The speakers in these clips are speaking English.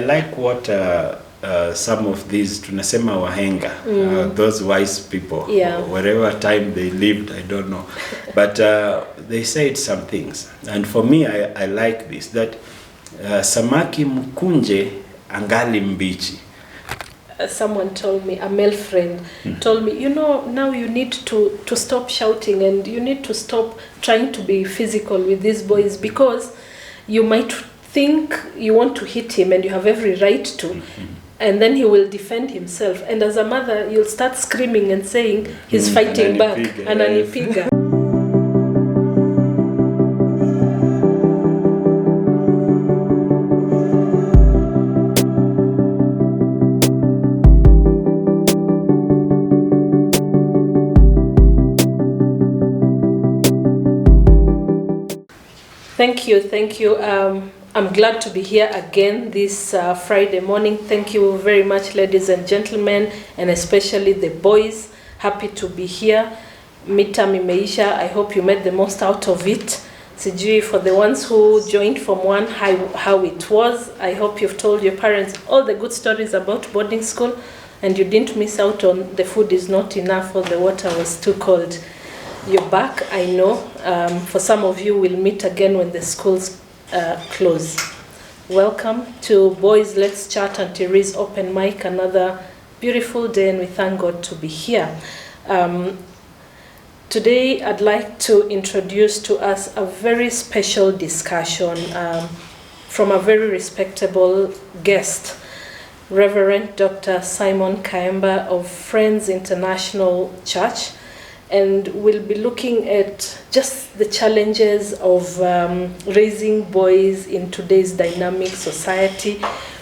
like what some of these tunasema wahenga, those wise people, wherever time they lived, I don't know, but they said some things, and for me I like this, that samaki mkunje angali mbichi. Someone told me, a male friend told me, now you need to stop shouting, and you need to stop trying to be physical with these boys, because you might think you want to hit him and you have every right to, and then he will defend himself, and as a mother you'll start screaming and saying he's fighting back, ananipiga. Thank you. I'm glad to be here again this Friday morning. Thank you very much, ladies and gentlemen, and especially the boys. Happy to be here. Midterm imeisha. I hope you made the most out of it. Sijui, for the ones who joined Form 1, how it was. I hope you've told your parents all the good stories about boarding school, and you didn't miss out on the food is not enough or the water was too cold. You're back, I know. For some of you, we'll meet again when the schools close. Welcome to Boys Let's Chat and Thierry's Open Mic. Another beautiful day, and we thank God to be here. Today, I'd like to introduce to us a very special discussion from a very respectable guest, Reverend Dr. Simon Khaemba of Friends International Church. And we'll be looking at just the challenges of raising boys in today's dynamic society.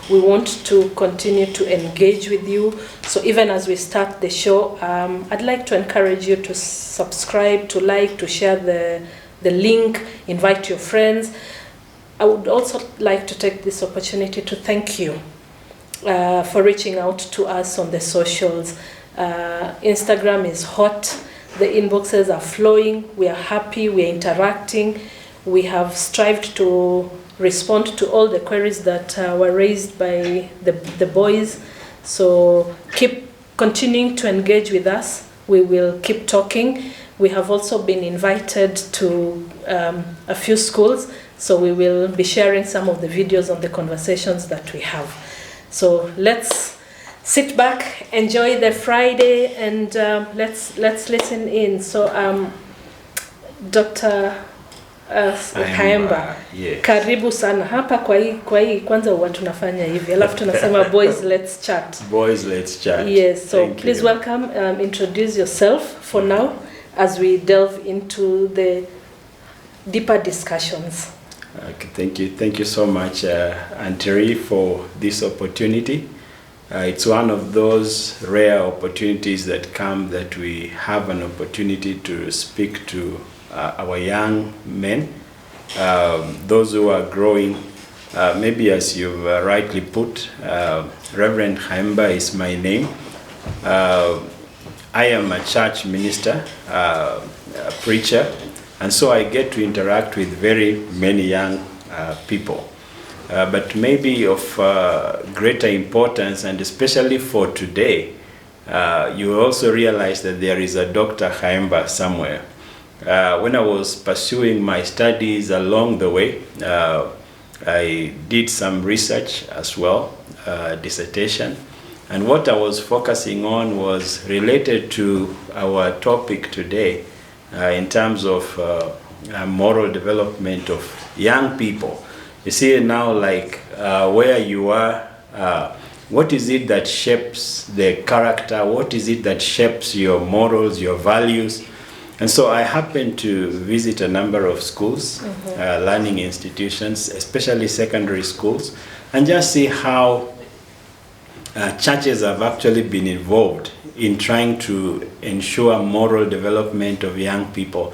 We want to continue to engage with you. So even as we start the show, I'd like to encourage you to subscribe, to like, to share the link, invite your friends. I would also like to take this opportunity to thank you for reaching out to us on the socials. Instagram is hot. The inboxes are flowing. We are happy. We are interacting. We have strived to respond to all the queries that were raised by the boys. So keep continuing to engage with us. We will keep talking. We have also been invited to a few schools, so we will be sharing some of the videos on the conversations that we have. So let's sit back, enjoy the Friday, and let's listen in. So, Dr. Khaemba, karibu sana hapa kwa hii kwanza huwa tunafanya hivi, alafu tunasema Boys Let's Chat. Boys Let's Chat. Yes, so please welcome, introduce yourself for now as we delve into the deeper discussions. Okay, thank you so much, Aunt Terry, for this opportunity. It's one of those rare opportunities that come, that we have an opportunity to speak to our young men, those who are growing. Maybe as you've rightly put, Reverend Khaemba is my name. I am a church minister, a preacher, and so I get to interact with very many young people. But maybe of greater importance, and especially for today, you also realize that there is a Dr. Khaemba somewhere. When I was pursuing my studies along the way, I did some research as well, dissertation, and what I was focusing on was related to our topic today in terms of moral development of young people. You see now, like where you are, what is it that shapes the character? What is it that shapes your morals, your values? And so I happened to visit a number of schools, learning institutions, especially secondary schools, and just see how churches have actually been involved in trying to ensure moral development of young people.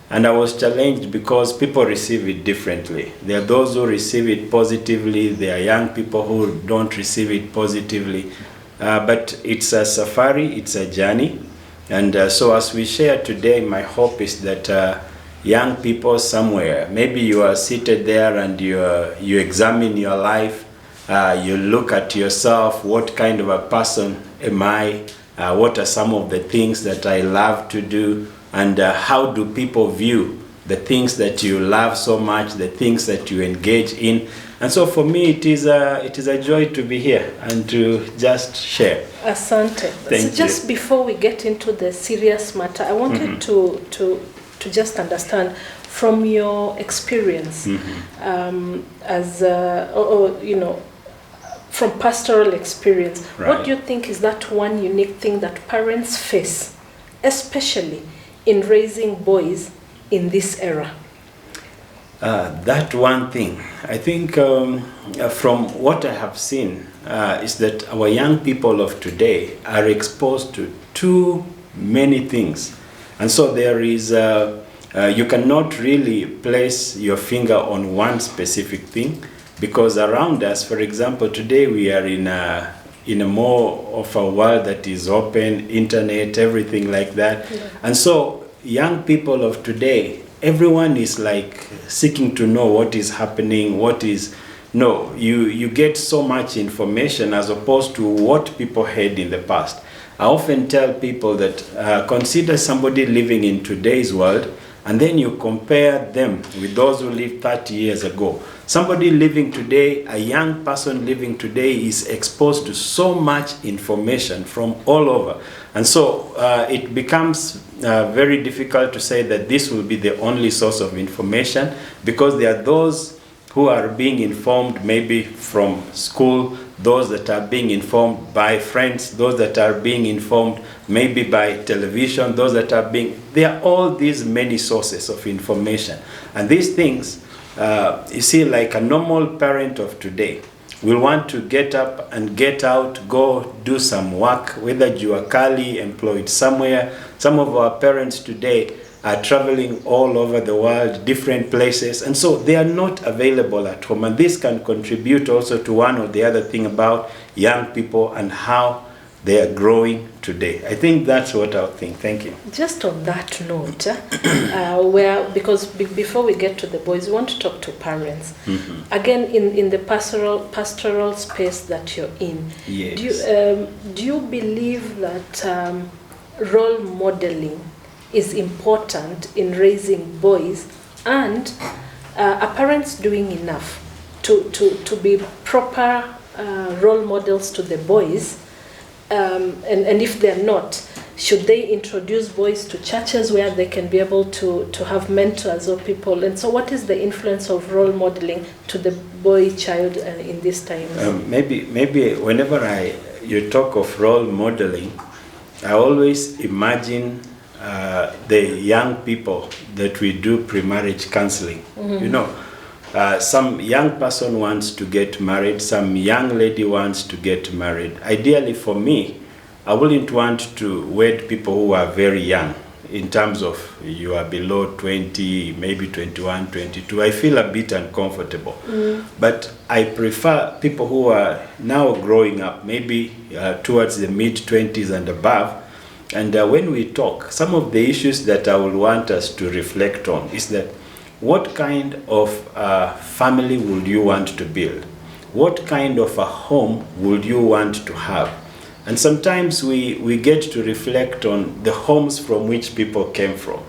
And I was challenged because people receive it differently. There are those who receive it positively. There are young people who don't receive it positively. But it's a safari, it's a journey. And so as we share today, my hope is that young people somewhere, maybe you are seated there and you examine your life You look at yourself, what kind of a person am I? What are some of the things that I love to do? And how do people view the things that you love so much, the things that you engage in? And so for me, it is a joy to be here and to just share. Asante. Thank So you. just before we get into the serious matter, I wanted to just understand from your experience as from pastoral experience, Right. what do you think is that one unique thing that parents face, especially in raising boys in this era? That one thing, I think from what I have seen is that our young people of today are exposed to too many things. And so there is, you cannot really place your finger on one specific thing, because around us, for example, today we are in a more of a world that is open, internet, everything like that. Yeah. And so young people of today, everyone is like seeking to know what is happening, you get so much information as opposed to what people had in the past. I often tell people that consider somebody living in today's world, and then you compare them with those who lived 30 years ago. Somebody living today, a young person living today, is exposed to so much information from all over. And so it becomes very difficult to say that this will be the only source of information, because there are those who are being informed maybe from school, those that are being informed by friends, those that are being informed maybe by television, there are all these many sources of information. And these things, you see, like a normal parent of today will want to get up and get out, go do some work, whether you are Kali, employed somewhere. Some of our parents today are traveling all over the world, different places, and so they are not available at home. And this can contribute also to one or the other thing about young people and how they are growing today. I think that's what I think. Thank you. Just on that note, because before we get to the boys, we want to talk to parents. Again, in the pastoral space that you're in, yes. Do you believe that role modeling is important in raising boys, and are parents doing enough to be proper role models to the boys? And if they're not, should they introduce boys to churches where they can be able to have mentors or people? And so what is the influence of role modeling to the boy child in these times? Maybe whenever you talk of role modeling, I always imagine the young people that we do pre-marriage counseling. You know, some young person wants to get married, some young lady wants to get married. Ideally for me, I wouldn't want to wed people who are very young, in terms of you are below 20, maybe 21, 22. I feel a bit uncomfortable. But I prefer people who are now growing up, maybe towards the mid-20s and above. And when we talk, some of the issues that I would want us to reflect on is that what kind of family would you want to build? What kind of a home would you want to have? And sometimes we get to reflect on the homes from which people came from.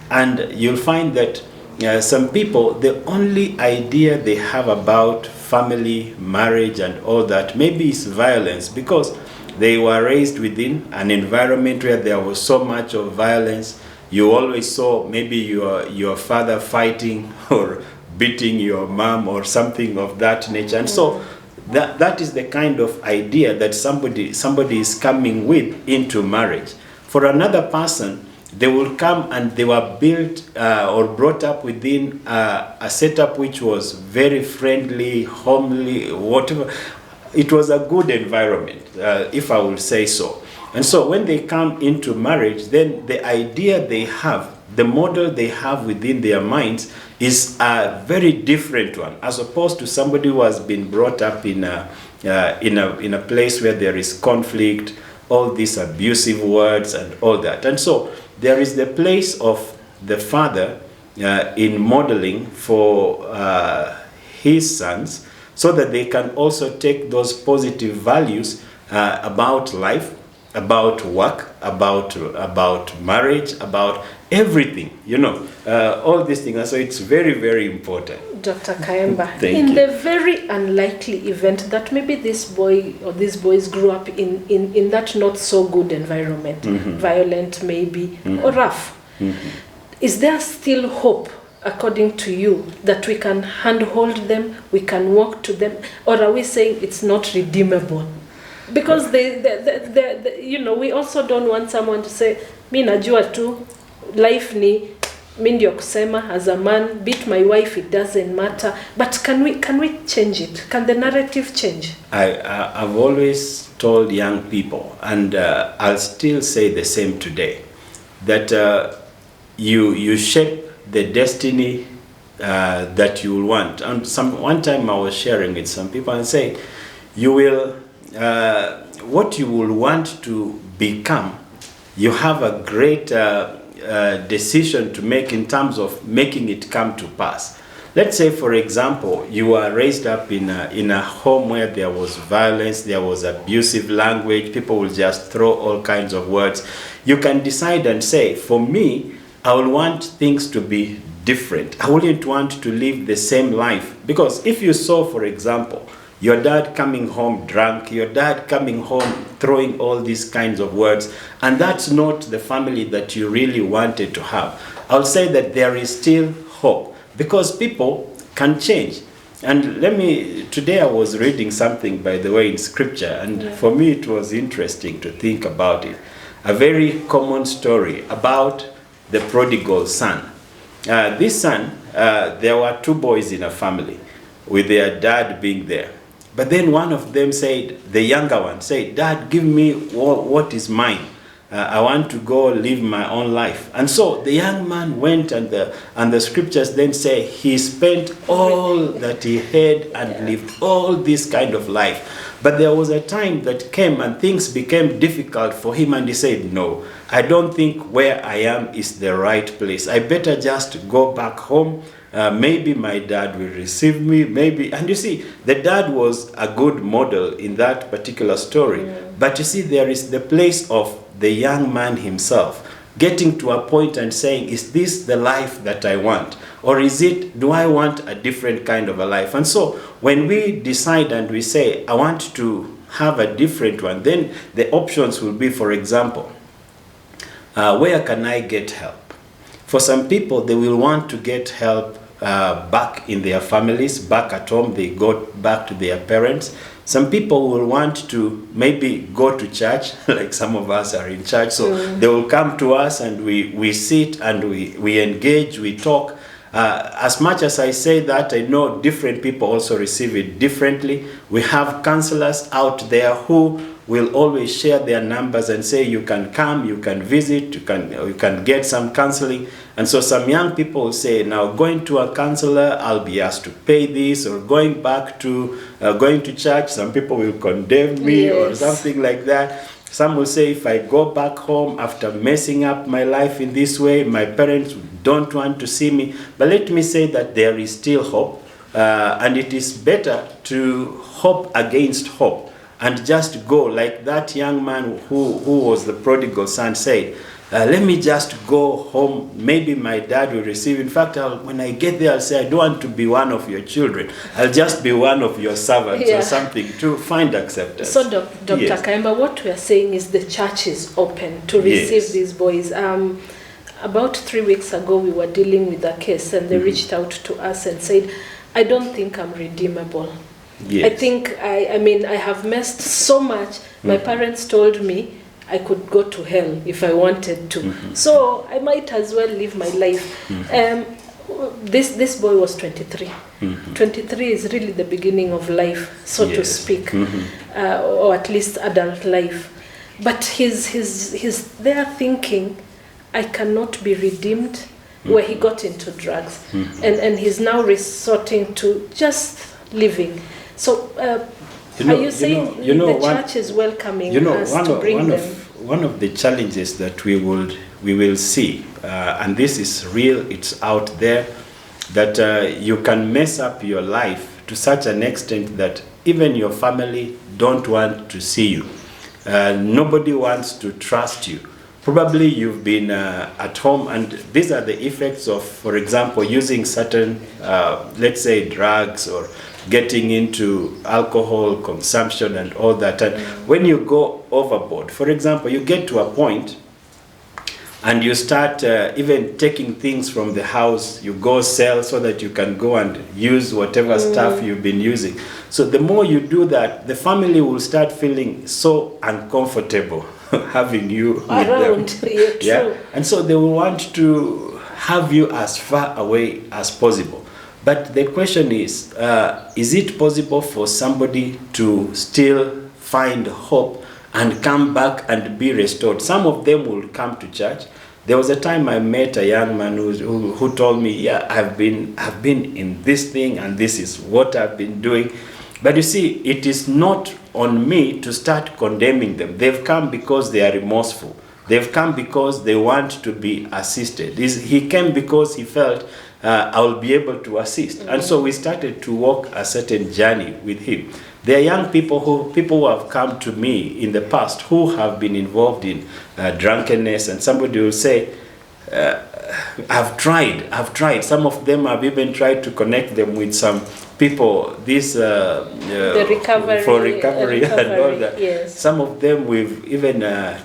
And you'll find that some people, the only idea they have about family, marriage, and all that maybe is violence, because they were raised within an environment where there was so much of violence. You always saw maybe your father fighting or beating your mom or something of that nature. And so that is the kind of idea that somebody is coming with into marriage. For another person, they will come and they were built or brought up within a setup which was very friendly, homely, whatever. It was a good environment, if I will say so. And so when they come into marriage, then the idea they have, the model they have within their minds is a very different one, as opposed to somebody who has been brought up in a place where there is conflict, all these abusive words and all that. And so there is the place of the father in modeling for his sons, so that they can also take those positive values about life, about work, about marriage, about everything, all these things. So it's very, very important. Dr. Khaemba, Thank you. the very unlikely event that maybe this boy or these boys grew up in that not so good environment, violent maybe, or rough, is there still hope, according to you, that we can handhold them, we can walk to them, or are we saying it's not redeemable? Because we also don't want someone to say, mi najua tu, life ni mi ndio kusema, as a man, beat my wife, it doesn't matter. But can we change it? Can the narrative change? I've always told young people, and I'll still say the same today, that you shape the destiny that you will want. And one time I was sharing with some people and say, you will, what you will want to become, you have a great decision to make in terms of making it come to pass. Let's say, for example, you were raised up in a home where there was violence, there was abusive language, people will just throw all kinds of words. You can decide and say, for me, I will want things to be different. I wouldn't want to live the same life. Because if you saw, for example, your dad coming home drunk, your dad coming home throwing all these kinds of words, and that's not the family that you really wanted to have, I'll say that there is still hope, because people can change. And today I was reading something, by the way, in scripture, and for me it was interesting to think about it. A very common story about the prodigal son. This son, there were two boys in a family, with their dad being there. But then one of them said, the younger one said, Dad, give me what is mine. I want to go live my own life. And so the young man went, and the scriptures then say he spent all that he had and lived all this kind of life. But there was a time that came and things became difficult for him, and he said, no, I don't think where I am is the right place. I better just go back home. Maybe my dad will receive me, maybe. And you see, the dad was a good model in that particular story. But you see, there is the place of the young man himself getting to a point and saying, is this the life that I want? Or do I want a different kind of a life? And so when we decide and we say, I want to have a different one, then the options will be, for example, where can I get help? For some people, they will want to get help back in their families, back at home. They go back to their parents. Some people will want to maybe go to church, like some of us are in church. So they will come to us, and we sit and we engage, we talk. As much as I say that, I know different people also receive it differently. We have counselors out there who will always share their numbers and say, you can come, you can visit, you can get some counseling. And so some young people say, now going to a counselor, I'll be asked to pay this, or going back to going to church, some people will condemn me, or something like that. Some will say, if I go back home after messing up my life in this way, my parents don't want to see me. But let me say that there is still hope, and it is better to hope against hope, and just go like that young man who was the prodigal son said, let me just go home. Maybe my dad will receive. In fact, when I get there, I'll say, I don't want to be one of your children. I'll just be one of your servants or something to find acceptance. So, Dr. Khaemba, what we are saying is the church is open to receive these boys. About 3 weeks ago, we were dealing with a case, and they reached out to us and said, I don't think I'm redeemable. I think, I have messed so much. My parents told me I could go to hell if I wanted to. So I might as well live my life. This boy was 23. 23 is really the beginning of life, so to speak, or at least adult life. But he's there thinking, I cannot be redeemed, where he got into drugs. And he's now resorting to just living. So are you saying the church is welcoming us to bring them? One of the challenges that we will see, and this is real, it's out there, that you can mess up your life to such an extent that even your family don't want to see you. Nobody wants to trust you. Probably you've been at home, and these are the effects of, for example, using certain, let's say, drugs, or getting into alcohol consumption and all that. And when you go overboard, for example, you get to a point and you start even taking things from the house, you go sell so that you can go and use whatever stuff you've been using. So the more you do that, the family will start feeling so uncomfortable having you around. With them. Yeah. And so they will want to have you as far away as possible. But the question is it possible for somebody to still find hope and come back and be restored? Some of them will come to church. There was a time I met a young man who told me, yeah, I've been in this thing, and this is what I've been doing. But you see, it is not on me to start condemning them. They've come because they are remorseful. They've come because they want to be assisted. He came because he felt I'll be able to assist. And so we started to walk a certain journey with him. There are young people who have come to me in the past who have been involved in drunkenness, and somebody will say, I've tried. Some of them have even tried to connect them with some people, the recovery, for recovery and all that. Yes. Some of them we've even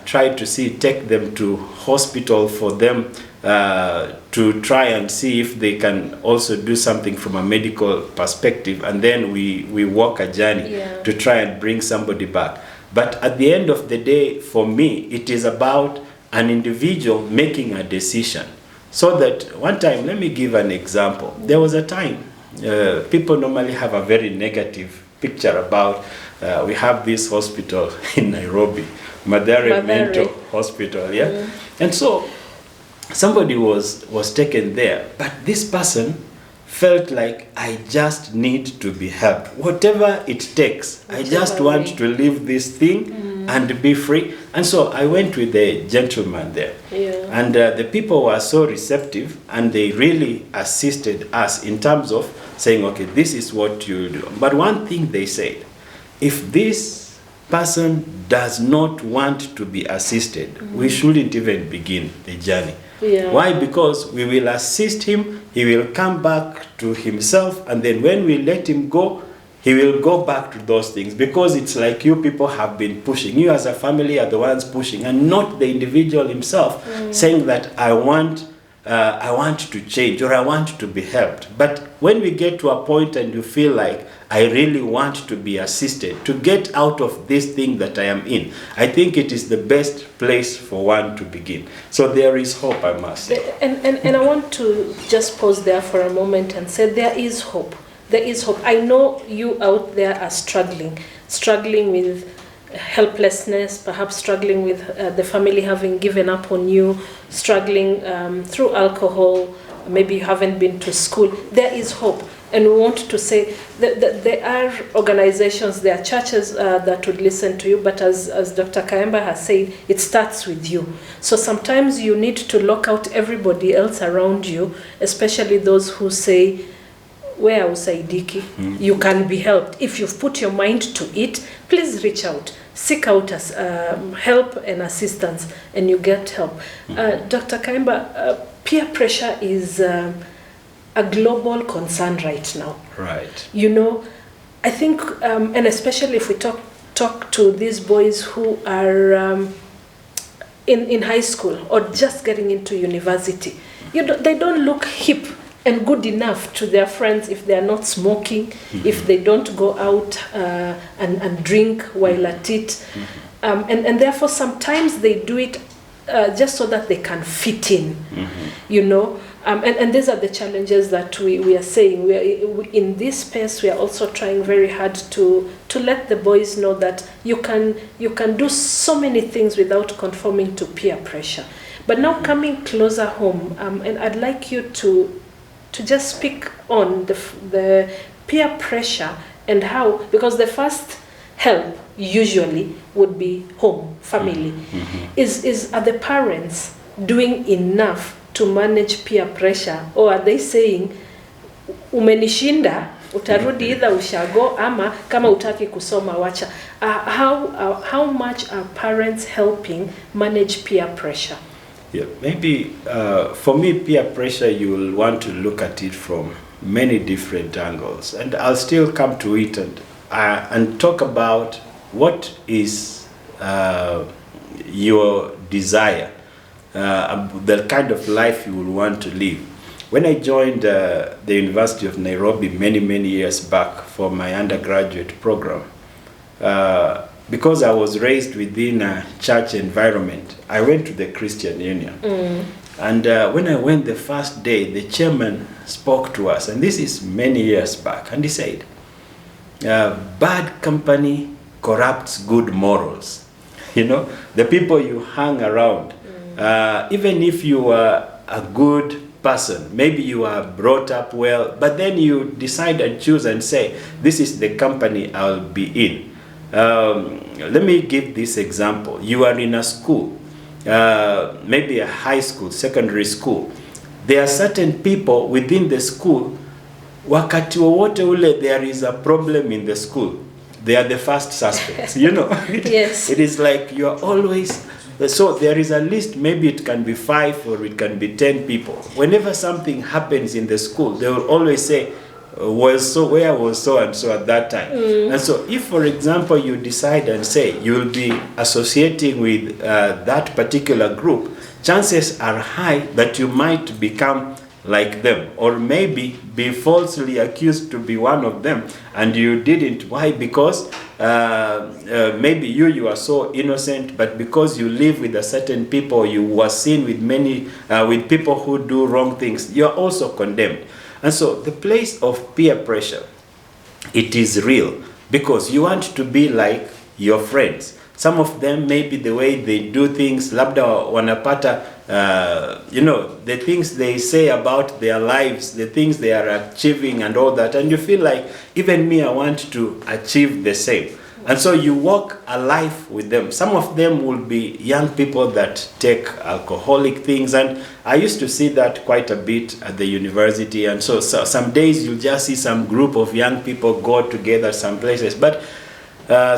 tried to take them to hospital for them to try and see if they can also do something from a medical perspective, and then we walk a journey to try and bring somebody back. But at the end of the day, for me, it is about an individual making a decision. So that one time, let me give an example. There was a time, people normally have a very negative picture about, we have this hospital in Nairobi, Mathare Mental Hospital, yeah? And so somebody was taken there, but this person felt like, I just need to be helped. Whatever it takes, I just want to leave this thing and be free. And so I went with the gentleman there. And the people were so receptive, and they really assisted us in terms of saying, okay, this is what you do. But one thing they said, if this person does not want to be assisted, we shouldn't even begin the journey. Why? Because we will assist him, he will come back to himself, and then when we let him go, he will go back to those things, because it's like you people have been pushing. You as a family are the ones pushing, and not the individual himself saying that I want to change, or I want to be helped. But when we get to a point and you feel like, I really want to be assisted to get out of this thing that I am in, I think it is the best place for one to begin. So there is hope, I must say. And I want to just pause there for a moment and say there is hope. There is hope. I know you out there are struggling with helplessness, perhaps struggling with the family having given up on you, struggling through alcohol, maybe you haven't been to school. There is hope. And we want to say that there are organizations, there are churches that would listen to you, but as Dr. Khaemba has said, it starts with you. So sometimes you need to lock out everybody else around you, especially those who say, where usaidiki, you can be helped. If you've put your mind to it, please reach out. Seek out help and assistance, and you get help. Dr. Khaemba, peer pressure is a global concern right now. Right. You know, I think, and especially if we talk to these boys who are in high school or just getting into university, they don't look hip and good enough to their friends if they are not smoking, if they don't go out and drink while at it. And therefore, sometimes they do it just so that they can fit in, you know. And these are the challenges that we are saying. We in this space, we are also trying very hard to let the boys know that you can do so many things without conforming to peer pressure. But now coming closer home, and I'd like you to just speak on the peer pressure and how, because the first help usually would be home, family. Are the parents doing enough to manage peer pressure, or are they saying umenishinda, utarudi either ushago ama kama utaki kusoma wacha. How much are parents helping manage peer pressure? Yeah, maybe for me, peer pressure, you will want to look at it from many different angles, and I'll still come to it and talk about what is your desire, the kind of life you will want to live. When I joined the University of Nairobi many years back for my undergraduate program, because I was raised within a church environment, I went to the Christian Union. And when I went the first day, the chairman spoke to us, and this is many years back, and he said, bad company corrupts good morals. You know, the people you hang around, even if you are a good person, maybe you are brought up well, but then you decide and choose and say, this is the company I'll be in. Let me give this example. You are in a school, maybe a high school, secondary school. There are certain people within the school, wakati wowote ule there is a problem in the school, they are the first suspects, you know. Yes. It is like you are always, so there is a list, maybe it can be 5 or it can be 10 people. Whenever something happens in the school, they will always say, where was so and so at that time. And so if, for example, you decide and say you will be associating with that particular group, chances are high that you might become like them, or maybe be falsely accused to be one of them, and you didn't. Why? Because maybe you are so innocent, but because you live with a certain people, you were seen with many with people who do wrong things, you are also condemned. And so the place of peer pressure, it is real, because you want to be like your friends. Some of them, maybe the way they do things, labda wanapata, you know, the things they say about their lives, the things they are achieving and all that, and you feel like, even me, I want to achieve the same. And so you walk a life with them. Some of them will be young people that take alcoholic things, and I used to see that quite a bit at the university. And so some days you'll just see some group of young people go together some places. But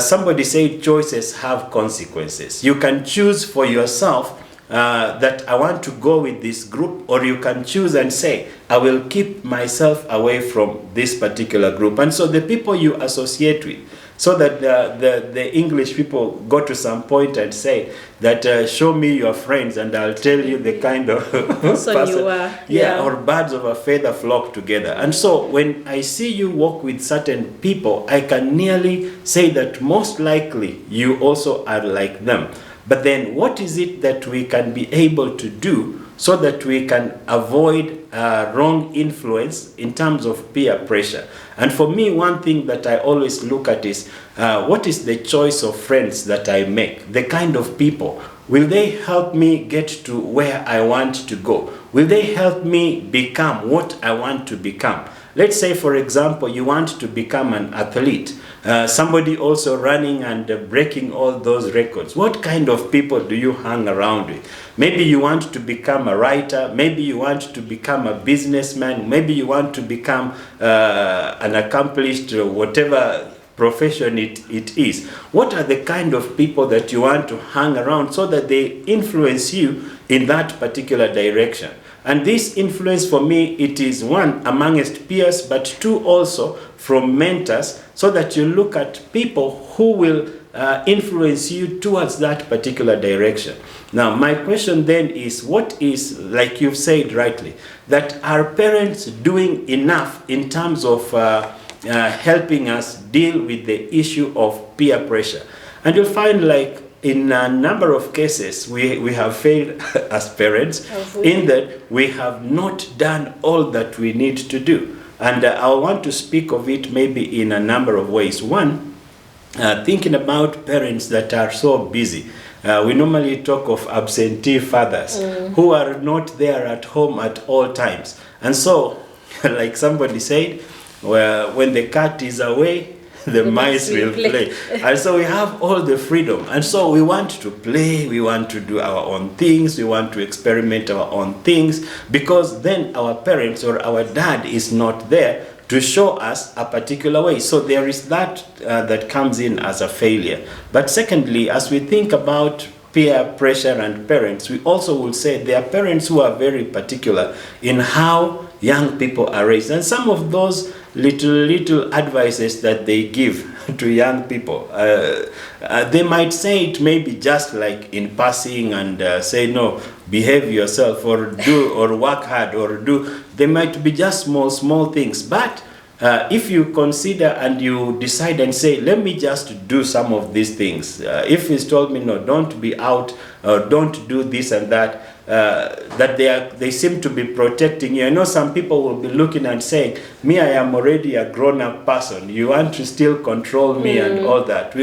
somebody said choices have consequences. You can choose for yourself that I want to go with this group, or you can choose and say, I will keep myself away from this particular group. And so the people you associate with, so that the English people go to some point and say that show me your friends and I'll tell you the kind of person you are. Yeah, or birds of a feather flock together. And so when I see you walk with certain people, I can nearly say that most likely you also are like them. But then what is it that we can be able to do so that we can avoid wrong influence in terms of peer pressure? And for me, one thing that I always look at is what is the choice of friends that I make? The kind of people. Will they help me get to where I want to go? Will they help me become what I want to become? Let's say, for example, you want to become an athlete. Somebody also running and breaking all those records. What kind of people do you hang around with? Maybe you want to become a writer. Maybe you want to become a businessman. Maybe you want to become an accomplished whatever profession it is. What are the kind of people that you want to hang around so that they influence you in that particular direction? And this influence, for me, it is one, amongst peers, but two, also from mentors, so that you look at people who will influence you towards that particular direction. Now, my question then is, what is, like you've said rightly, that are parents doing enough in terms of helping us deal with the issue of peer pressure? And you'll find, like, in a number of cases, we have failed as parents in that we have not done all that we need to do. And I want to speak of it maybe in a number of ways. One, thinking about parents that are so busy. We normally talk of absentee fathers who are not there at home at all times. And so, like somebody said, well, when the cat is away, the mice will play. And so we have all the freedom. And so we want to play, we want to do our own things, we want to experiment our own things, because then our parents or our dad is not there to show us a particular way. So there is that that comes in as a failure. But secondly, as we think about peer pressure and parents, we also will say there are parents who are very particular in how young people are raised. And some of those little advices that they give to young people, they might say it maybe just like in passing and say, no, behave yourself, or do, or work hard, or do. They might be just small things. But if you consider and you decide and say, let me just do some of these things. If he's told me, no, don't be out, or don't do this and that, that they seem to be protecting you. I know some people will be looking and saying, me, I am already a grown-up person. You want to still control me and all that.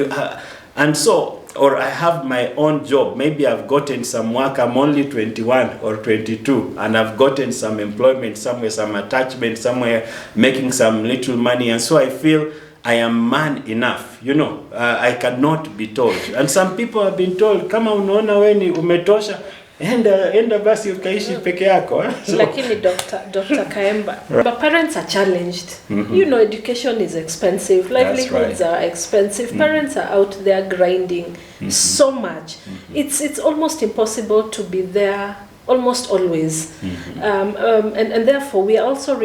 And so, or I have my own job. Maybe I've gotten some work. I'm only 21 or 22, and I've gotten some employment somewhere, some attachment somewhere, making some little money. And so I feel I am man enough, you know. I cannot be told. And some people have been told, kama unaona we ni umetosha, enda basi ukaishi peke yako. Lakini Dr. Khaemba, but parents are challenged. You know, education is expensive, livelihoods are expensive. Parents are out there grinding so much. It's almost impossible to be there almost always. And therefore we are also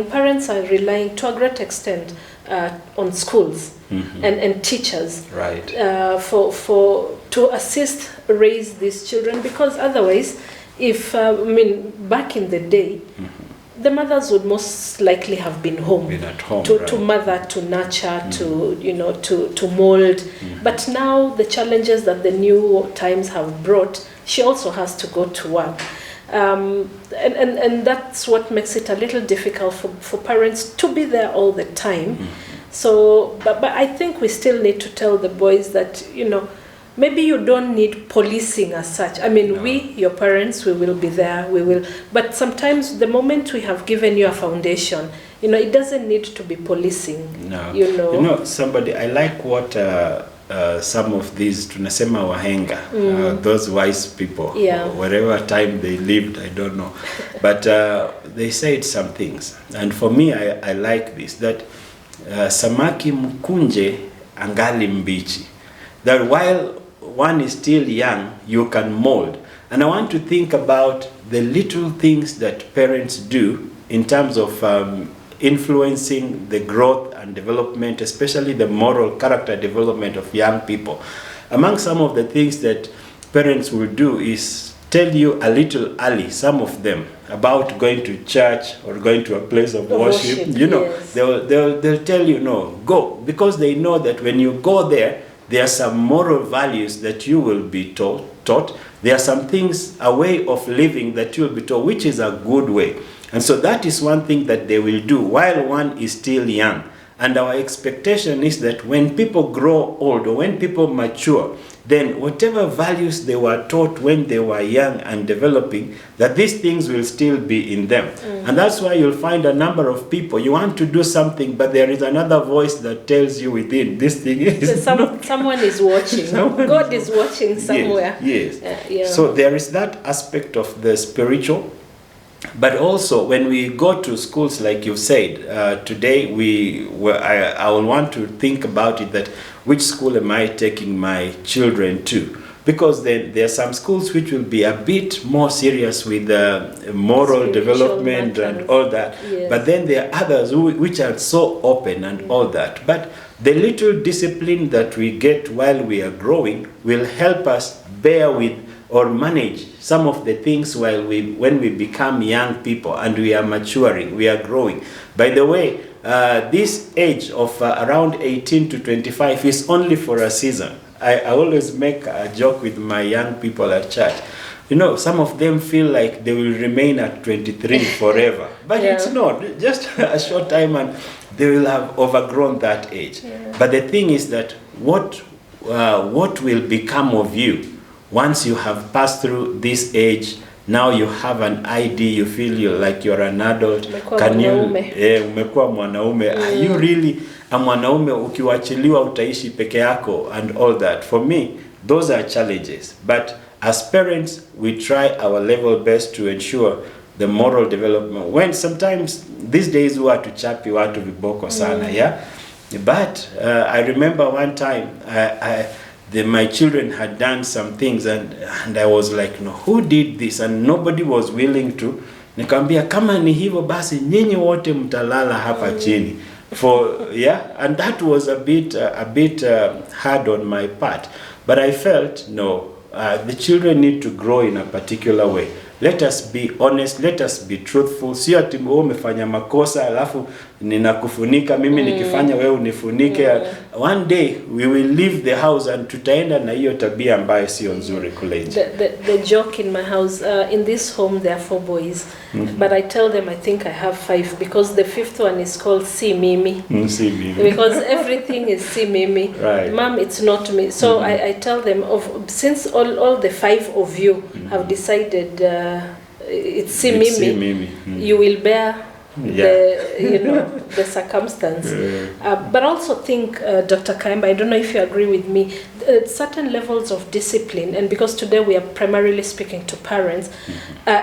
parents are relying to a great extent on schools and teachers, right, to assist raise these children, because otherwise, if back in the day, the mothers would most likely have been home, to mother, to nurture, to mold. But now the challenges that the new times have brought, she also has to go to work. And that's what makes it a little difficult for parents to be there all the time. So, but I think we still need to tell the boys that, maybe you don't need policing as such. I mean, we, your parents, we will be there, but sometimes the moment we have given you a foundation, it doesn't need to be policing. No. Somebody, I like what some of these tunasema wahenga, those wise people, whatever time they lived, I don't know, but they said some things, and for me, I like this, that samaki mkunje angali mbichi, that while one is still young, you can mold. And I want to think about the little things that parents do in terms of influencing the growth and development, especially the moral character development of young people. Among some of the things that parents will do is tell you a little early, some of them, about going to church or going to a place of worship. They'll tell you, no, go, because they know that when you go there, there are some moral values that you will be taught. There are some things, a way of living that you will be taught, which is a good way. And so that is one thing that they will do while one is still young. And our expectation is that when people grow old or when people mature, then whatever values they were taught when they were young and developing, that these things will still be in them. And that's why you'll find a number of people, you want to do something, but there is another voice that tells you within, this thing is someone is watching. God is watching somewhere. Yes. So there is that aspect of the spiritual. But also, when we go to schools, like you said, today I will want to think about it, that which school am I taking my children to? Because then there are some schools which will be a bit more serious with moral development and all that. Yes. But then there are others which are so open and all that. But the little discipline that we get while we are growing will help us bear with or manage some of the things when we become young people and we are maturing, we are growing. By the way, this age of around 18 to 25 is only for a season. I always make a joke with my young people at church. Some of them feel like they will remain at 23 forever. But it's not, just a short time and they will have overgrown that age. But the thing is that what will become of you once you have passed through this age? Now you have an ID, you feel like you're an adult. Umekuwa mwanaume. Are you really a mwanaume ukiwachiliwa utaishi peke yako and all that? For me, those are challenges. But as parents, we try our level best to ensure the moral development. When sometimes these days we are to chapi watu viboko sana, yeah. But I remember one time my children had done some things and I was like, no, who did this? And nobody was willing to. Nikamwambia kama ni hivyo basi nyinyi wote mtalala hapa chini. And that was a bit hard on my part. But I felt, no, the children need to grow in a particular way. Let us be honest, let us be truthful. Sio ati wewe umefanya makosa alafu ninakufunika mimi nikifanya wewe unifunike. One day we will leave the house and tutaenda na hiyo tabia ambayo sio nzuri kule nje. The joke in my house, in this home there are 4 boys, but I tell them I think I have 5 because the 5th one is called Si Mimi. Si Mimi. Because everything is Si Mimi. Right. Mom, it's not me. So I tell them, since all the 5 of you have decided it's Si Mimi, you will bear the circumstance. But also think, Dr. Khaemba, I don't know if you agree with me, certain levels of discipline, and because today we are primarily speaking to parents,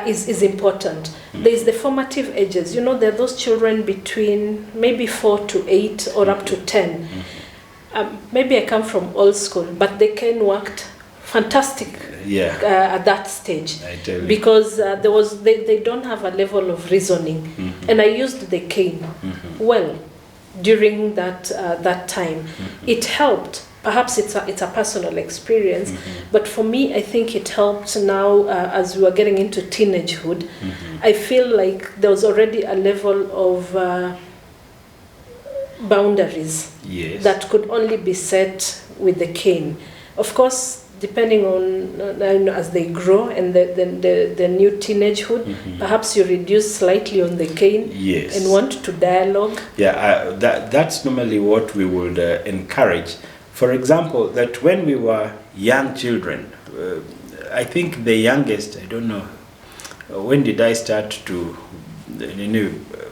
is important. There is the formative ages. There are those children between maybe 4 to 8 or up to 10. Maybe I come from old school, but they can work fantastic at that stage, because they don't have a level of reasoning, and I used the cane well during that time. It helped. Perhaps it's a personal experience, but for me, I think it helped now as we are getting into teenagehood. I feel like there was already a level of boundaries that could only be set with the cane. Of course, depending on as they grow and the new teenagehood, perhaps you reduce slightly on the cane and want to dialogue. That's normally what we would encourage. For example, that when we were young children, I think the youngest, I don't know, when did I start to,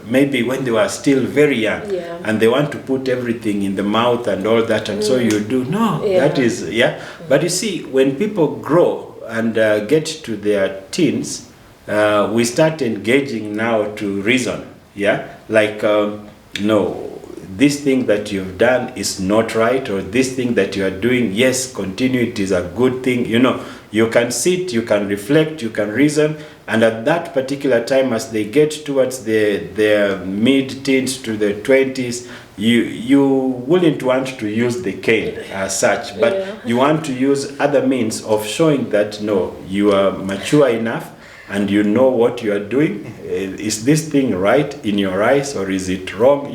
maybe when they were still very young, and they want to put everything in the mouth and all that, and so you do. That is, But you see, when people grow and get to their teens, we start engaging now to reason, like, no, this thing that you've done is not right, or this thing that you are doing, yes, continue, it is a good thing. You can sit, you can reflect, you can reason, and at that particular time, as they get towards their mid-teens to the 20s, you wouldn't want to use the cane as such, but you want to use other means of showing that, no, you are mature enough and you know what you are doing. Is this thing right in your eyes, or is it wrong?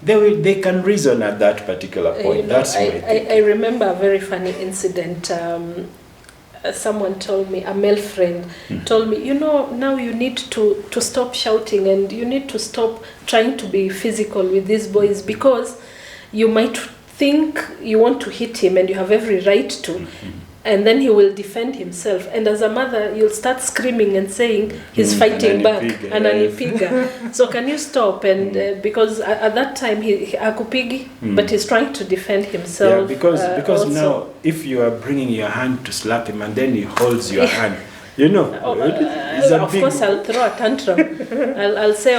They can reason at that particular point. That's what I think. I remember a very funny incident. Someone told me, a male friend told me, now you need to stop shouting, and you need to stop trying to be physical with these boys, because you might think you want to hit him, and you have every right to. And then he will defend himself. And as a mother, you'll start screaming and saying, he's fighting back, and ananipiga. So can you stop? And because at that time, he akupigi, but he's trying to defend himself. Because now, if you are bringing your hand to slap him, and then he holds your hand, it's of course, I'll throw a tantrum. I'll say,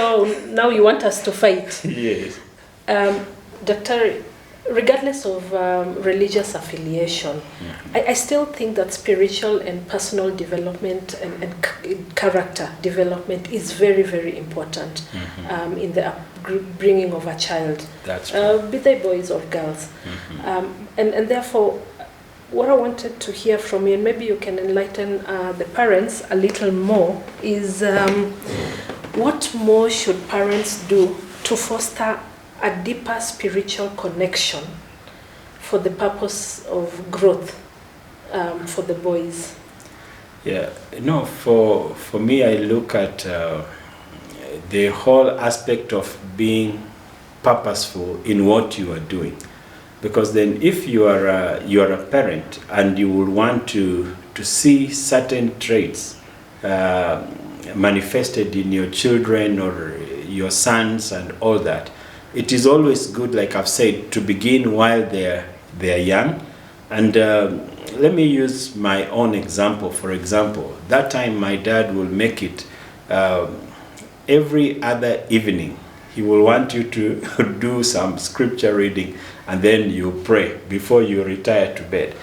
now you want us to fight. Yes. Dr. Regardless of religious affiliation, I still think that spiritual and personal development and character development is very, very important in the upbringing of a child, be they boys or girls. And therefore, what I wanted to hear from you, and maybe you can enlighten the parents a little more, is what more should parents do to foster a deeper spiritual connection for the purpose of growth for the boys? For me, I look at the whole aspect of being purposeful in what you are doing, because then if you are a parent and you will want to see certain traits manifested in your children or your sons and all that, it is always good, like I've said, to begin while they're young. And let me use my own example. For example, that time my dad will make it every other evening, he will want you to do some scripture reading, and then you pray before you retire to bed.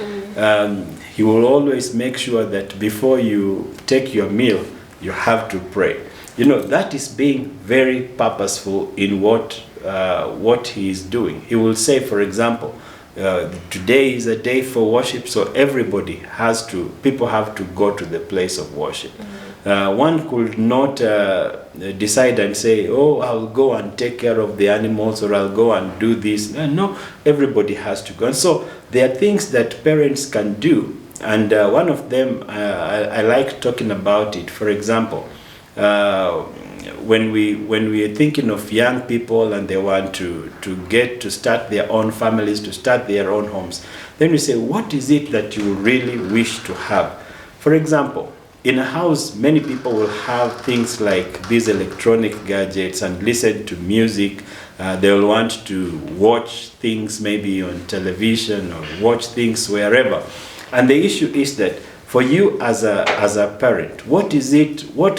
He will always make sure that before you take your meal, you have to pray. You know, that is being very purposeful in what he is doing. He will say, for example, today is a day for worship, so people have to go to the place of worship. One could not decide and say, oh, I'll go and take care of the animals, or I'll go and do this. No, everybody has to go. And so there are things that parents can do, and one of them, I like talking about it. For example, when we are thinking of young people and they want to start their own families, to start their own homes, then we say, what is it that you really wish to have? For example, in a house, many people will have things like these electronic gadgets and listen to music. They'll want to watch things maybe on television or watch things wherever. And the issue is that for you as a parent, what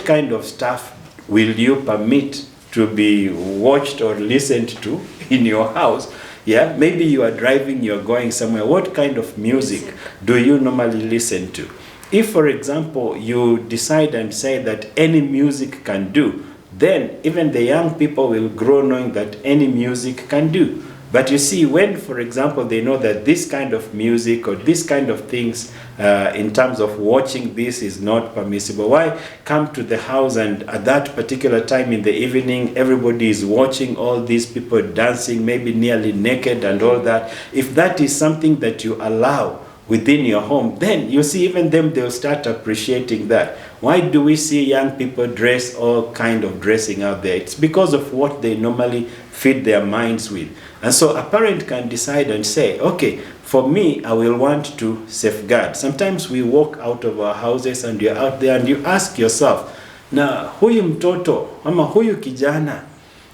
kind of stuff will you permit to be watched or listened to in your house? Yeah, maybe you are driving, you're going somewhere. What kind of music do you normally listen to? If, for example, you decide and say that any music can do, then even the young people will grow knowing that any music can do. But you see, when, for example, they know that this kind of music or this kind of things, in terms of watching this, is not permissible, why come to the house and at that particular time in the evening, everybody is watching all these people dancing, maybe nearly naked and all that? If that is something that you allow within your home, then you see, even them, they'll start appreciating that. Why do we see young people dress all kind of dressing out there? It's because of what they normally feed their minds with. And so a parent can decide and say, okay, for me, I will want to safeguard. Sometimes we walk out of our houses and you're out there and you ask yourself, na huyu mtoto, ama huyu kijana,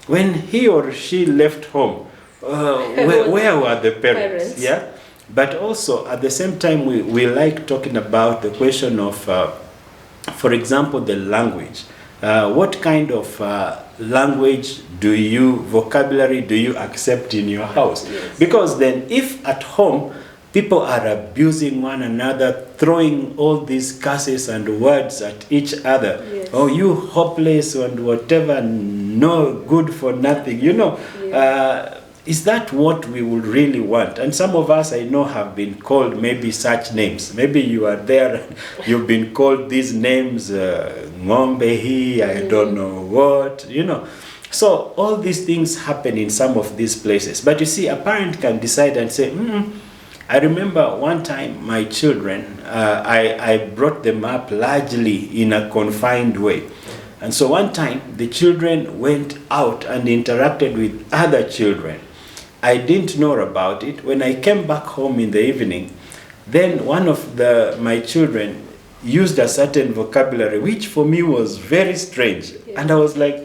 when he or she left home, where were the parents? Yeah. But also, at the same time, we like talking about the question of, for example, the language. What kind of language vocabulary do you accept in your house? Yes. Because then if at home, people are abusing one another, throwing all these curses and words at each other, yes. Oh, you hopeless and whatever, no good for nothing, you know. Yeah. Is that what we would really want? And some of us, I know, have been called maybe such names. Maybe you are there, you've been called these names, ngombe, I don't know what, you know. So all these things happen in some of these places. But you see, a parent can decide and say, I remember one time my children, I brought them up largely in a confined way. And so one time the children went out and interacted with other children. I didn't know about it. When I came back home in the evening, then one of my children used a certain vocabulary, which for me was very strange. Yeah. And I was like,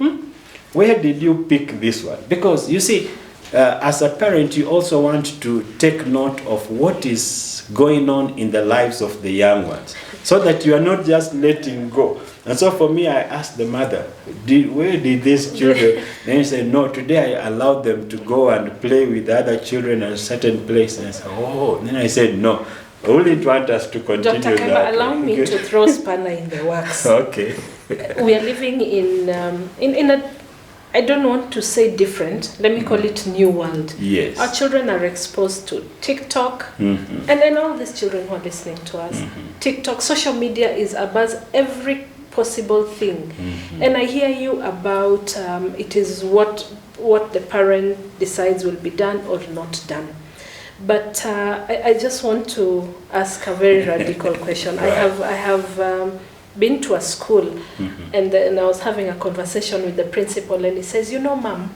where did you pick this one? Because you see, as a parent, you also want to take note of what is going on in the lives of the young ones, so that you are not just letting go. And so for me, I asked the mother, where did these children? Then she said, no, today I allowed them to go and play with other children at a certain place. And I said, oh. And then I said, no, I wouldn't want us to continue Dr. Khaemba, that. allow me to throw spanner in the works. Okay. We are living in a, I don't want to say different, let me call it new world. Yes. Our children are exposed to TikTok, and then all these children who are listening to us, TikTok, social media is abuzz every possible thing. And I hear you about it is what the parent decides will be done or not done. But I just want to ask a very radical question. Right. I have been to a school, and I was having a conversation with the principal, and he says, you know, ma'am,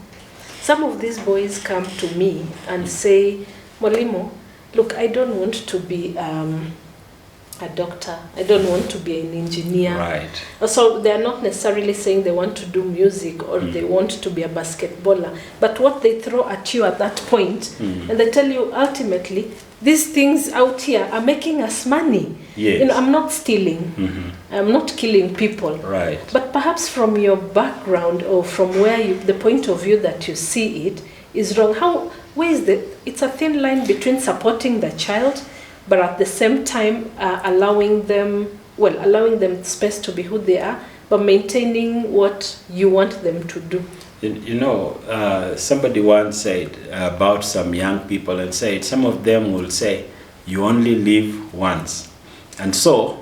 some of these boys come to me and say, Mwalimu, look, I don't want to be a doctor. I don't want to be an engineer. Right. So they are not necessarily saying they want to do music or they want to be a basketballer. But what they throw at you at that point, and they tell you ultimately, these things out here are making us money. Yes. You know, I'm not stealing. I'm not killing people. Right. But perhaps from your background or from where the point of view that you see it is wrong. Where is it's a thin line between supporting the child, but at the same time allowing them space to be who they are, but maintaining what you want them to do. You know, somebody once said about some young people and said, some of them will say, you only live once. And so,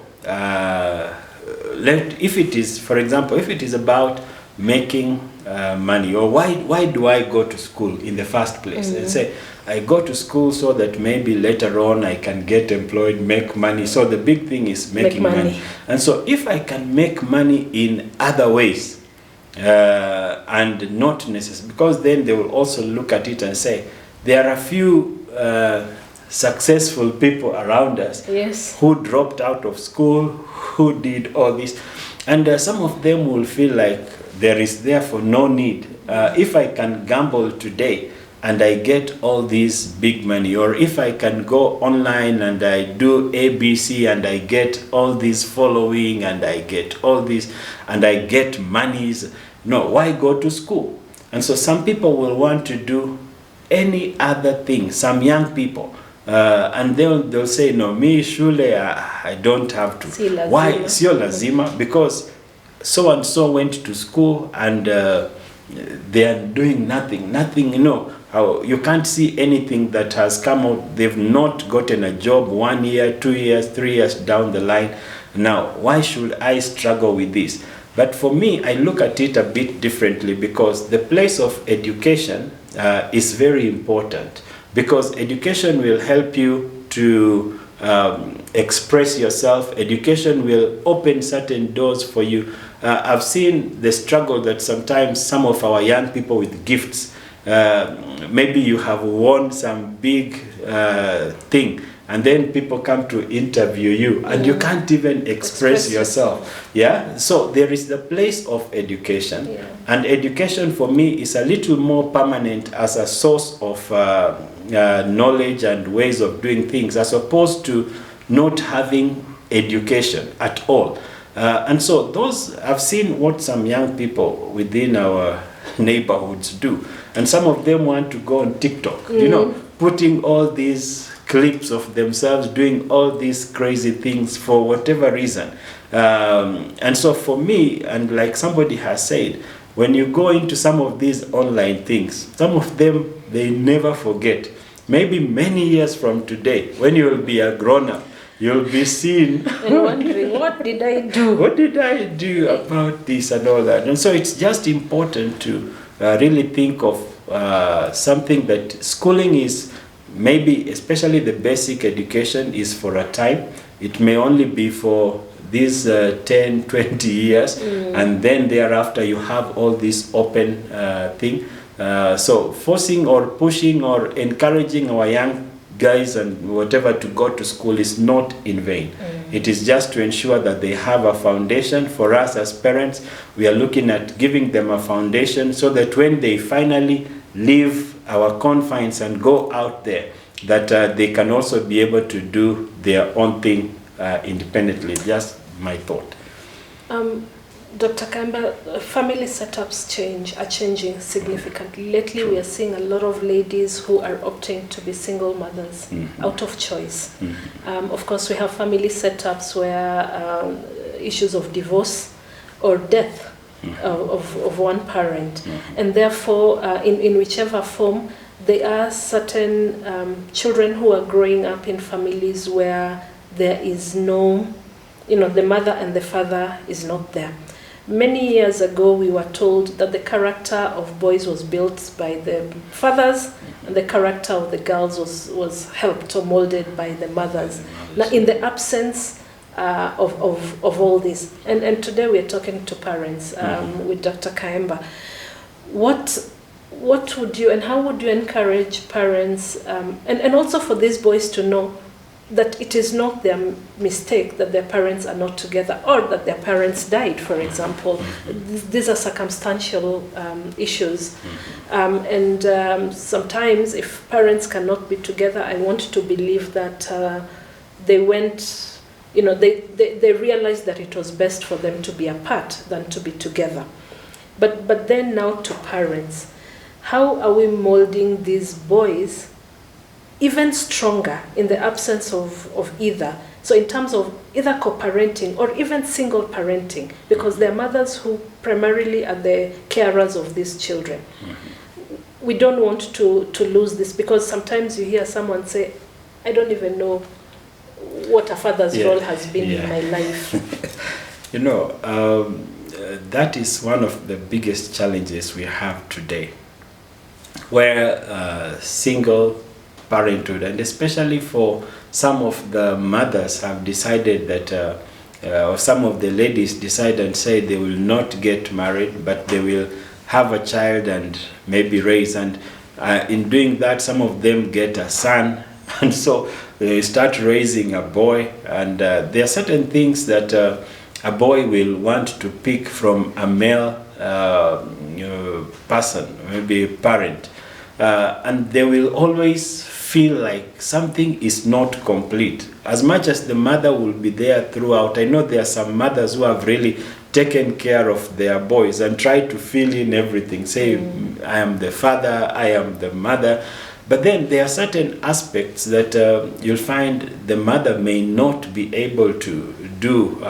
if it is, for example, if it is about making money, or why do I go to school in the first place? And say, I go to school so that maybe later on I can get employed, make money. So the big thing is making money. And so if I can make money in other ways, and not necessarily, because then they will also look at it and say, there are a few successful people around us who dropped out of school, who did all this. And some of them will feel like there is therefore no need. If I can gamble today and I get all this big money, or if I can go online and I do ABC and I get all this following and I get all this and I get monies, no, why go to school? And so some people will want to do any other thing, some young people. And they'll say, no, me, shule, I don't have to. Why? Sio lazima, because so and so went to school and they are doing nothing, you know. You can't see anything that has come out. They've not gotten a job 1 year, 2 years, 3 years down the line. Now, why should I struggle with this? But for me, I look at it a bit differently, because the place of education is very important, because education will help you to express yourself. Education will open certain doors for you. I've seen the struggle that sometimes some of our young people with gifts, maybe you have won some big thing, and then people come to interview you and you can't even express yourself. Yeah, so there is the place of education, and education for me is a little more permanent as a source of knowledge and ways of doing things, as opposed to not having education at all. And so those, I've seen what some young people within our neighborhoods do, and some of them want to go on TikTok, you know, putting all these clips of themselves doing all these crazy things for whatever reason. And so for me, and like somebody has said, when you go into some of these online things, some of them, they never forget. Maybe many years from today, when you will be a grown-up, you'll be seen and wondering, what did I do? What did I do about this and all that? And so it's just important to really think of something that schooling is, maybe especially the basic education, is for a time. It may only be for these 10, 20 years, and then thereafter you have all this open thing. So forcing or pushing or encouraging our young guys and whatever to go to school is not in vain. It is just to ensure that they have a foundation. For us as parents, we are looking at giving them a foundation so that when they finally leave our confines and go out there, that they can also be able to do their own thing independently. Just my thought. Dr. Khaemba, family setups are changing significantly. Lately, we are seeing a lot of ladies who are opting to be single mothers out of choice. Of course, we have family setups where issues of divorce or death of one parent, and therefore, in whichever form, there are certain children who are growing up in families where there is no, the mother and the father is not there. Many years ago, we were told that the character of boys was built by the fathers, and the character of the girls was helped or molded by the mothers. Now, in the absence of all this, and today we are talking to parents with Dr. Khaemba. What would you, and how would you encourage parents, and also for these boys to know that it is not their mistake that their parents are not together, or that their parents died, for example. These are circumstantial issues. And sometimes if parents cannot be together, I want to believe that they went, they realized that it was best for them to be apart than to be together. But then now to parents, how are we molding these boys even stronger in the absence of either? So in terms of either co-parenting or even single parenting, because they're mothers who primarily are the carers of these children. We don't want to lose this, because sometimes you hear someone say, I don't even know what a father's role has been in my life. That is one of the biggest challenges we have today, where single parenthood, and especially for some of the mothers have decided that, or some of the ladies decide and say they will not get married, but they will have a child and maybe raise. And in doing that, some of them get a son, and so they start raising a boy. And there are certain things that a boy will want to pick from a male person, maybe a parent. And they will always feel like something is not complete. As much as the mother will be there throughout, I know there are some mothers who have really taken care of their boys and tried to fill in everything, say, I am the father, I am the mother. But then there are certain aspects that you'll find the mother may not be able to do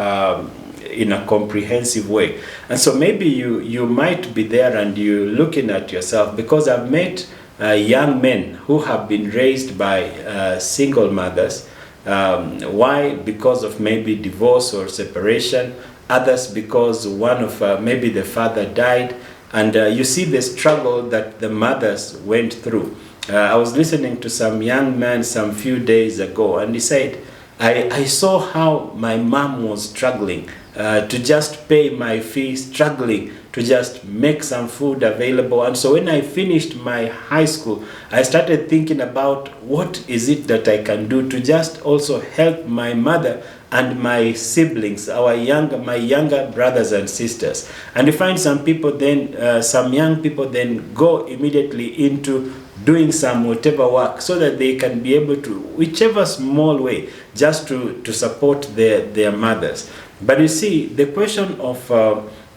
in a comprehensive way. And so maybe you might be there and you're looking at yourself, because I've met young men who have been raised by single mothers. Why? Because of maybe divorce or separation. Others because one of maybe the father died. And you see the struggle that the mothers went through. I was listening to some young man some few days ago, and he said, I saw how my mom was struggling to just pay my fee, struggling to just make some food available. And so when I finished my high school, I started thinking about what is it that I can do to just also help my mother and my siblings, my younger brothers and sisters. And you find some people then, some young people then go immediately into doing some whatever work so that they can be able to, whichever small way, just to support their mothers. But you see, the question of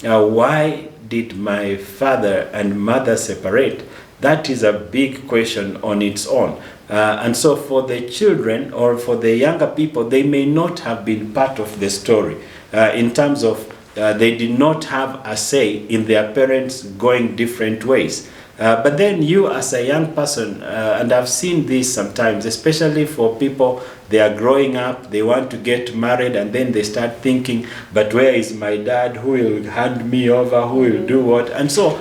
why did my father and mother separate, that is a big question on its own. And so for the children or for the younger people, they may not have been part of the story in terms of they did not have a say in their parents going different ways. But then you as a young person, and I've seen this sometimes, especially for people, they are growing up, they want to get married, and then they start thinking, but where is my dad? Who will hand me over? Who will do what? And so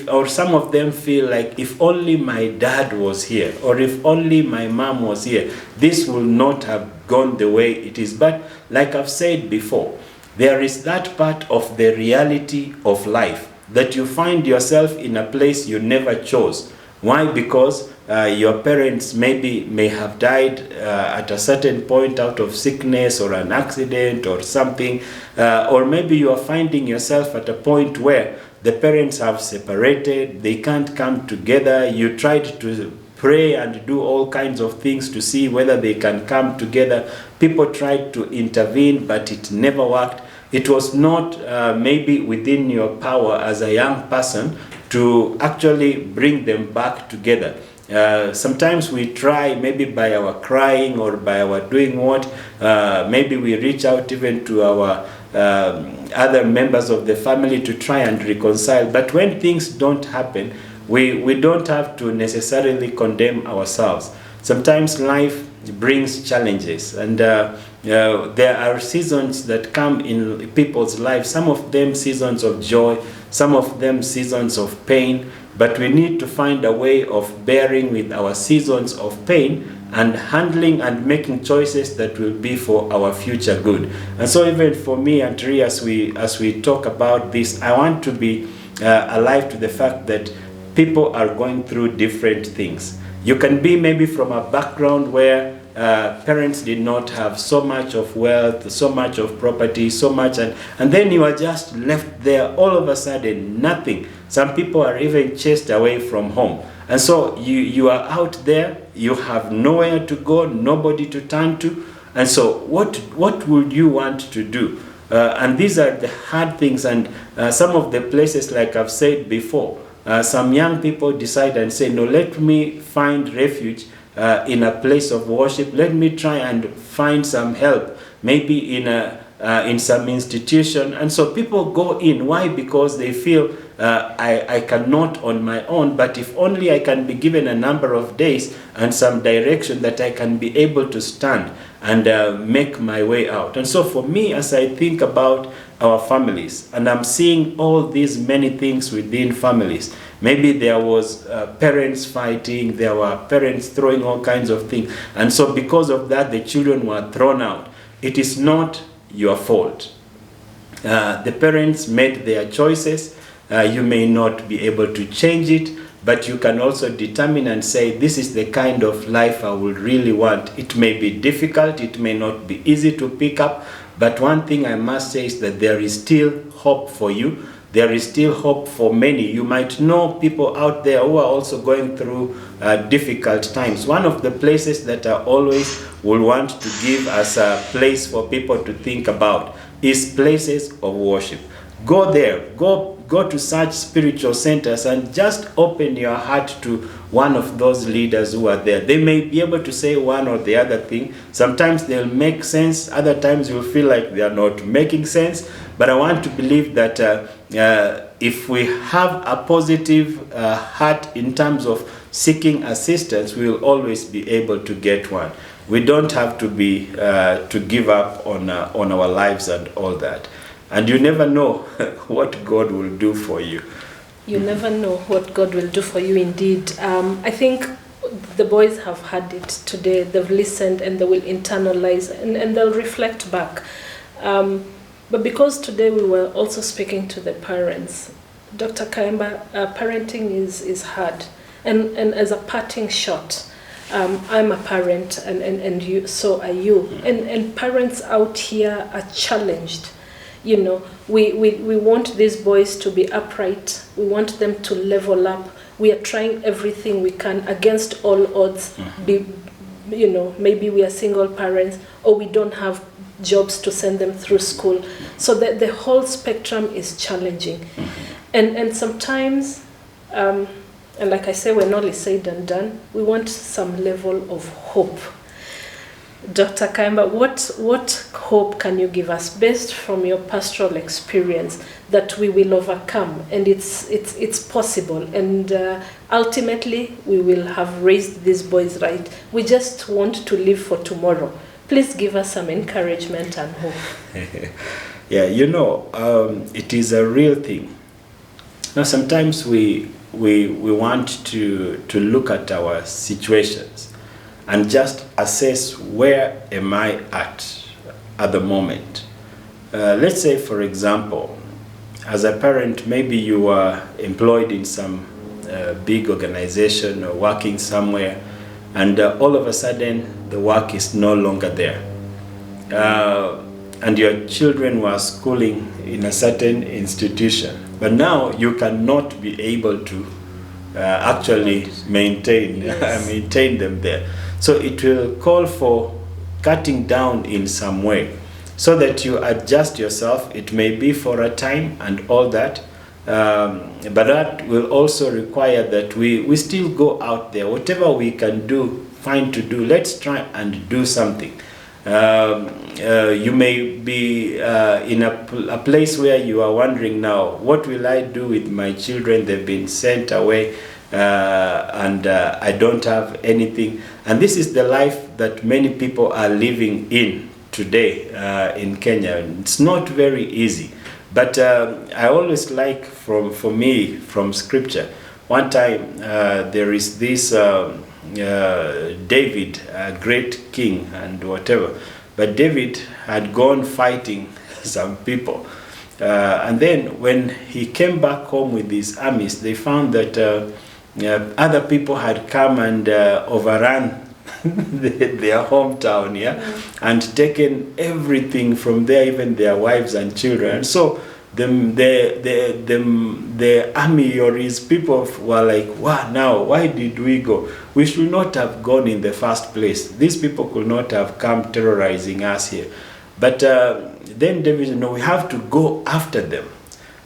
or some of them feel like, if only my dad was here, or if only my mom was here, this will not have gone the way it is. But like I've said before, there is that part of the reality of life, that you find yourself in a place you never chose. Why? Because your parents may have died at a certain point out of sickness or an accident or something, or maybe you are finding yourself at a point where the parents have separated, they can't come together. You tried to pray and do all kinds of things to see whether they can come together. People tried to intervene, but it never worked. It was not maybe within your power as a young person to actually bring them back together. Sometimes we try, maybe by our crying or by our doing what, maybe we reach out even to our other members of the family to try and reconcile. But when things don't happen, we don't have to necessarily condemn ourselves. Sometimes life brings challenges, and there are seasons that come in people's lives, some of them seasons of joy, some of them seasons of pain, but we need to find a way of bearing with our seasons of pain and handling and making choices that will be for our future good. And so even for me and Tri, as we talk about this, I want to be alive to the fact that people are going through different things. You can be maybe from a background where parents did not have so much of wealth, so much of property, so much, and then you are just left there all of a sudden, nothing. Some people are even chased away from home. And so you are out there, you have nowhere to go, nobody to turn to. And so what would you want to do? And these are the hard things, and some of the places, like I've said before, some young people decide and say, no, let me find refuge in a place of worship. Let me try and find some help, maybe in some institution. And so people go in. Why? Because they feel I cannot on my own, but if only I can be given a number of days and some direction, that I can be able to stand and make my way out. And so for me, as I think about our families, and I'm seeing all these many things within families, maybe there was parents fighting, there were parents throwing all kinds of things, and so because of that, the children were thrown out. It is not your fault. The parents made their choices. You may not be able to change it, but you can also determine and say, this is the kind of life I would really want. It may be difficult, it may not be easy to pick up, but one thing I must say is that there is still hope for you. There is still hope for many. You might know people out there who are also going through difficult times. One of the places that I always will want to give as a place for people to think about is places of worship. Go there, go to such spiritual centers and just open your heart to one of those leaders who are there. They may be able to say one or the other thing. Sometimes they'll make sense. Other times you'll feel like they are not making sense. But I want to believe that if we have a positive heart in terms of seeking assistance, we will always be able to get one. We don't have to be to give up on our lives and all that. And you never know what God will do for you. You never know what God will do for you, indeed. I think the boys have heard it today. They've listened and they will internalize and they'll reflect back. But because today we were also speaking to the parents, Dr. Khaemba, parenting is hard. And as a parting shot, I'm a parent and you, so are you. And parents out here are challenged. You know, we want these boys to be upright. We want them to level up. We are trying everything we can against all odds. Maybe we are single parents or we don't have jobs to send them through school. So that the whole spectrum is challenging. And sometimes, and like I say, when all is said and done, we want some level of hope. Dr. Khaemba, what hope can you give us based from your pastoral experience that we will overcome and it's possible and ultimately we will have raised these boys right? We just want to live for tomorrow. Please give us some encouragement and hope. Yeah, it is a real thing. Now, sometimes we want to look at our situations and just assess where am I at the moment. Let's say, for example, as a parent, maybe you are employed in some big organization or working somewhere, and all of a sudden the work is no longer there. And your children were schooling in a certain institution, but now you cannot be able to actually maintain them there. So it will call for cutting down in some way so that you adjust yourself. It may be for a time and all that, but that will also require that we still go out there. Whatever we can do, find to do, let's try and do something. You may be in a place where you are wondering now, what will I do with my children? They've been sent away. And I don't have anything. And this is the life that many people are living in today in Kenya. It's not very easy. But I always like from scripture. One time there is this David, a great king and whatever. But David had gone fighting some people. And then when he came back home with his armies, they found that other people had come and overrun their hometown, and taken everything from there, even their wives and children. And so the army or his people were like, wow, now why did we go? We should not have gone in the first place. These people could not have come terrorizing us here. But then David said, no, we have to go after them.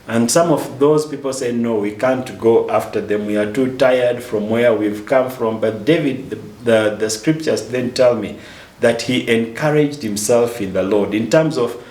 And some of those people say, no, we can't go after them. We are too tired from where we've come from. But David, the scriptures then tell me that he encouraged himself in the Lord in terms of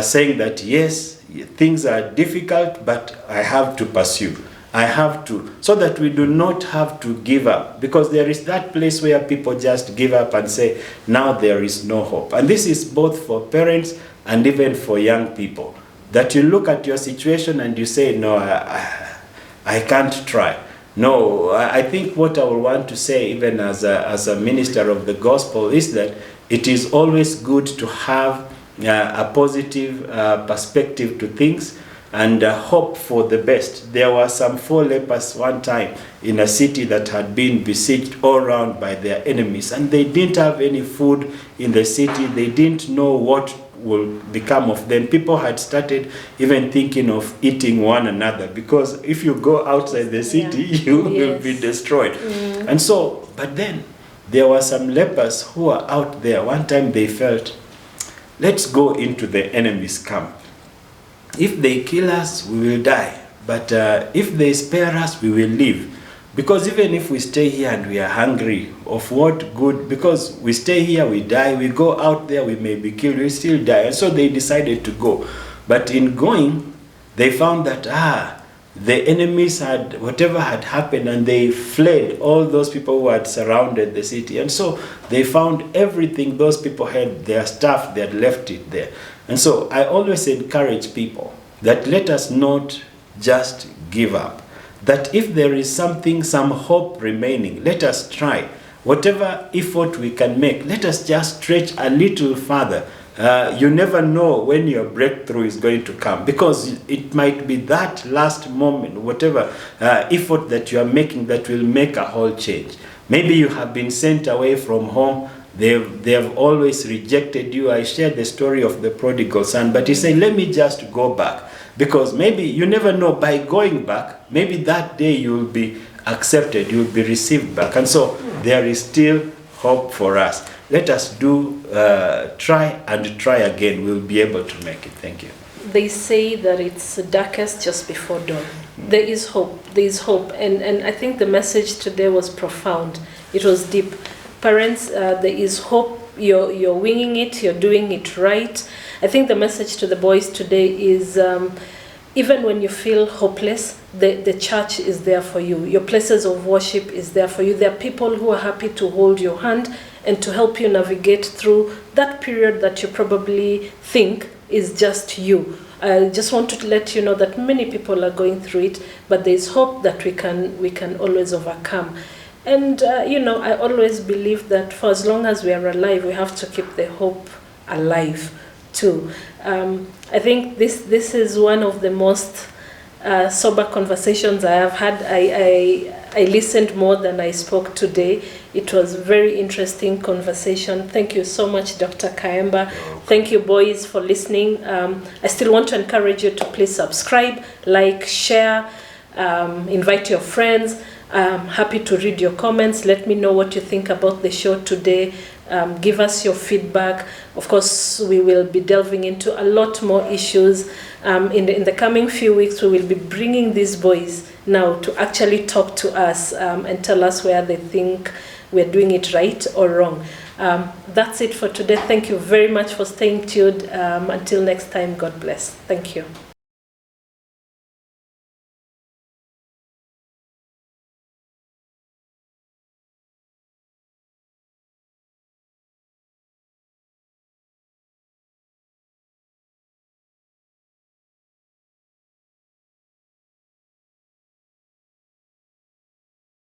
saying that, yes, things are difficult, but I have to pursue. I have to, so that we do not have to give up. Because there is that place where people just give up and say, now there is no hope. And this is both for parents and even for young people. That you look at your situation and you say, no, I can't try. No, I think what I would want to say, even as a minister of the gospel, is that it is always good to have a positive perspective to things and hope for the best. There were some 4 lepers one time in a city that had been besieged all around by their enemies, and they didn't have any food in the city. They didn't know what will become of them. People had started even thinking of eating one another, because if you go outside the city, you will be destroyed. And so, but then there were some lepers who were out there. One time they felt, let's go into the enemy's camp. If they kill us, we will die. But if they spare us, we will live. Because even if we stay here and we are hungry, of what good? Because we stay here, we die. We go out there, we may be killed, we still die. And so they decided to go. But in going, they found that, the enemies had, whatever had happened, and they fled, all those people who had surrounded the city. And so they found everything those people had, their stuff, they had left it there. And so I always encourage people that let us not just give up. That if there is something, some hope remaining, let us try. Whatever effort we can make, let us just stretch a little further. You never know when your breakthrough is going to come, because it might be that last moment, whatever effort that you are making, that will make a whole change. Maybe you have been sent away from home. They have always rejected you. I shared the story of the prodigal son, but he said, let me just go back. Because maybe you never know, by going back, maybe that day you will be accepted, you will be received back. And so there is still hope for us. Let us try and try again. We'll be able to make it. Thank you. They say that it's darkest just before dawn. There is hope. There is hope. And I think the message today was profound. It was deep. Parents, there is hope. You're winging it. You're doing it right. I think the message to the boys today is, even when you feel hopeless, the church is there for you. Your places of worship is there for you. There are people who are happy to hold your hand and to help you navigate through that period that you probably think is just you. I just want to let you know that many people are going through it, but there is hope that we can always overcome. And I always believe that for as long as we are alive, we have to keep the hope alive too. I think this is one of the most sober conversations I have had. I listened more than I spoke today. It was a very interesting conversation. Thank you so much, Dr. Khaemba. Thank you, boys, for listening. I still want to encourage you to please subscribe, like, share, invite your friends. I'm happy to read your comments. Let me know what you think about the show today. Give us your feedback. Of course, we will be delving into a lot more issues. In the coming few weeks, we will be bringing these boys now to actually talk to us and tell us where they think we're doing it right or wrong. That's it for today. Thank you very much for staying tuned. Until next time, God bless. Thank you.